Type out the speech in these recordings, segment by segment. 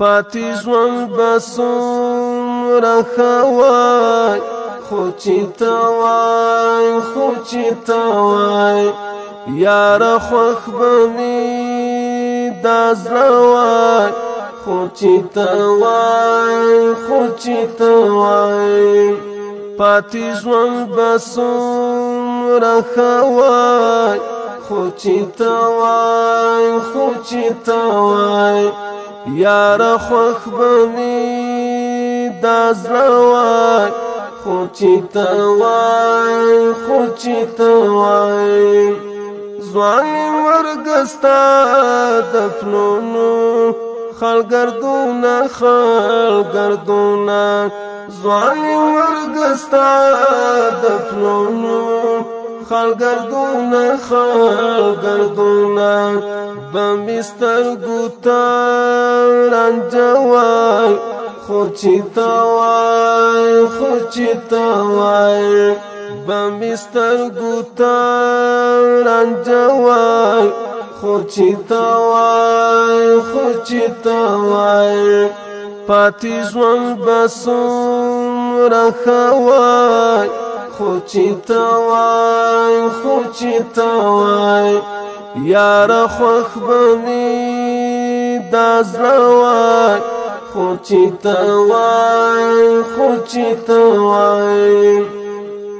پاتې ژوند به څومره ښه وای خو چې ته وای خو چې ته وای یاره خوښ به مې دا زړه وای خو چې ته وای خو چې ته وای پاتې ژوند به څومره ښه وای خو چې ته وای خو چې ته وای یاره خوښ به مې دا زړه وای خو چې ته وای خو چې ته وای ځوان مرګ ستا د پلونو خلګردونه ځوان مرګ ستا د پلونو خلګردونه بمې سترګو ته رانجه وای خو چې ته وای خو چې ته وای بمې سترګو ته رانجه وای خو چې ته وای خو چې ته وای پاتې ژوند به څومره ښه وای خو چې ته وای خو چې ته وای یاره خوښ به مې دا زړه وای خو چې ته وای خو چې ته وای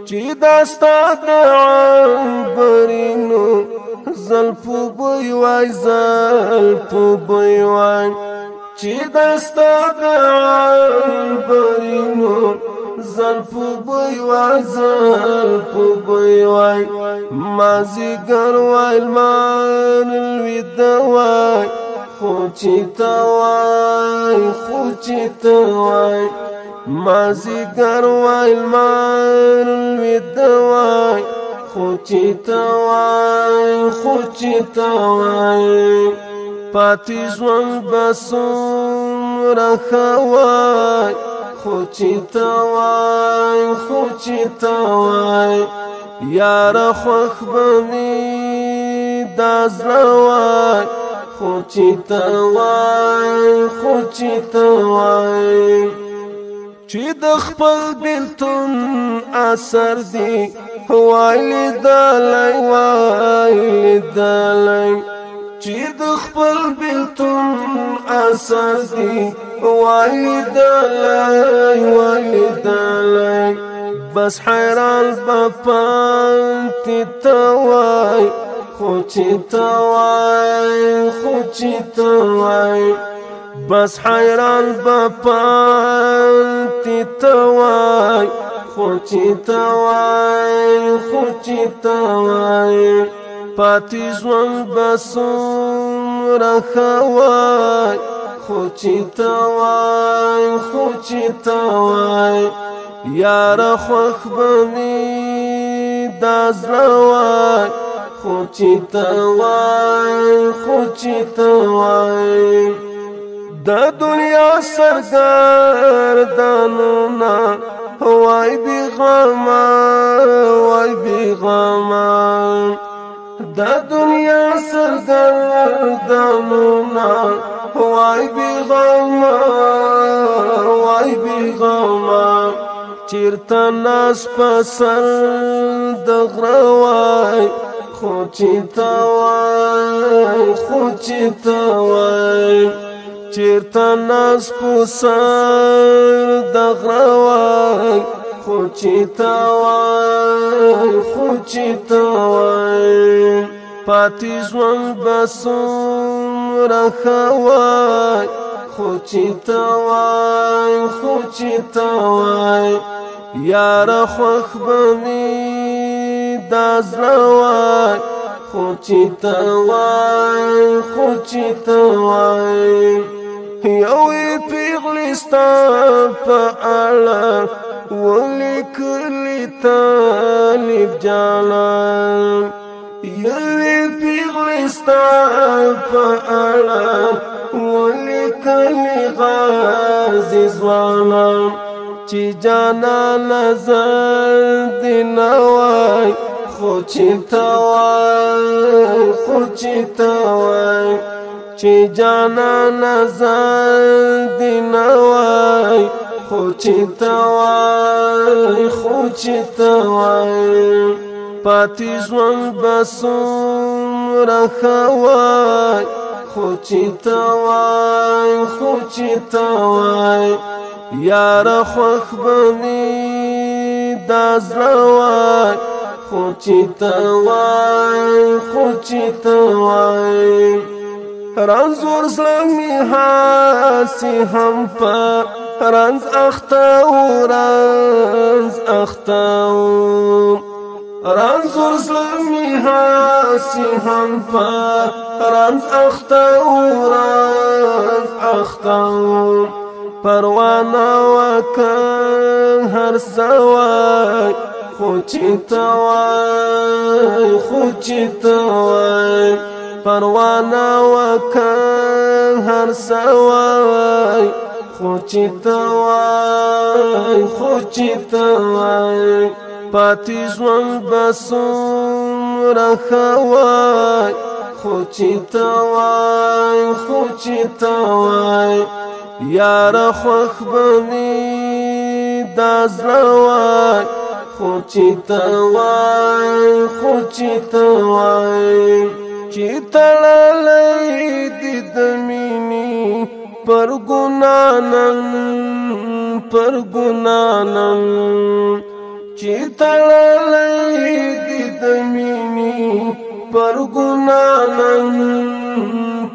چې دا ستا د عنبرینو زلفو بوی وای زلفو بوی وای چې دا ستا د عنبرینو زلفو بوی وای زلفو بوی وای مازیګر وای لمر الویده وای خو چې ته وای خو چې ته وای مازیګر وای لمر الویده وای خو چې ته وای خو چې ته وای پاتې ژوند به څومره ښه وای خو چې ته وای خو چې ته وای یاره خوښ به مې دا زړه وای خو چې ته وای خو چې ته وای چې د خپل بېلتون اثر دی وای لیدلی چې د خپل بېلتون اثر دی وای لیدلی بس حیران به پاتې ته وای خو چې ته وای خو چې ته وای بس حیران به پاتې ته وای خو چې ته وای خو چې ته وای پاتې ژوند به څومره ښه وای خو چې ته وای خو چې ته وای یاره خوښ به مې دا زړه وای خو چې ته وای خو چې ته وای د دنیا سرګردانونه وای بېغمه د دنیا سرګردانونه وای بېغمه چېرته ناز په سر د غره وای خو چې ته وای خو چې ته وای چېرته ناز په سر د غره وای خو چې ته وای خو چې ته وای پاتې ژوند به څومره ښه وای خو چې ته وای خو چې ته وای یاره خوښ به مې دا زړه وای خو چې ته وای خو چې ته وای یوې پیغلې ستا په اړه ولیکلي طالب جانان یوې پیغلې ستا په اړه ولیکلي غازي ځوانان چې جانان نظر دې نه وای خو چې ته وای خو چې ته وای چې جانا نظر چې توای خو چې توای پاتې ژوند بسومره خوای خو چې توای خو چې توای یاره خوښ به مې دا زړه وای خو چې توای خو چې توای رنځور زړه مې هسې هم په رنځ اخته و رنځ اخته و رنځور زړه مې هسې هم په رنځ اخته و رنځ اخته و پروانه وکه هر څه وای خو چې توای خو چې توای پروانه وکه هر څه وای خو چې توای خو چې توای پاتې ژوند بسومره خوای خو چې توای خو چې توای یاره خوښ به مې دا زړه وای خو چې توای خو چې توای چې تړلی دي د مینې پر ګناه نن پر ګناه نن چې تړلی دي د مینې پر ګناه نن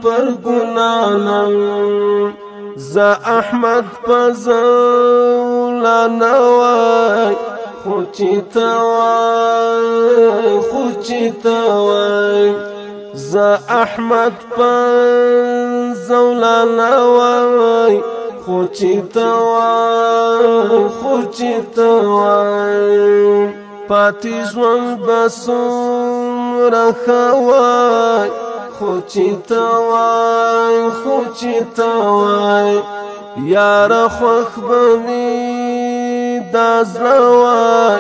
پر ګناه نن زه احمد په زولانه وای خو چې توای خو چې توای زه احمد په زولانه وای خو چې توای خو چې توای پاتې ژوند بسومره خوای خو چې توای خو چې توای یاره خوښ به مې دا زړه وای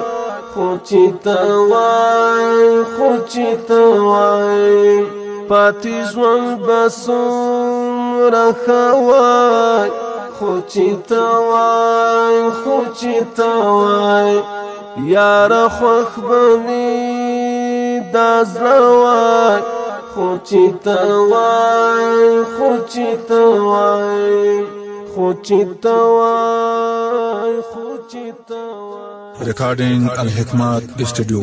خو چې توای خو چې توای پاتې ژوند بسومره خوای خو چې توای خو چې توای یاره خوښ به مې دا زړه وای خو چې توای خو چې توای خو چې توای خو چې توای Recording Al Hikmat Studio.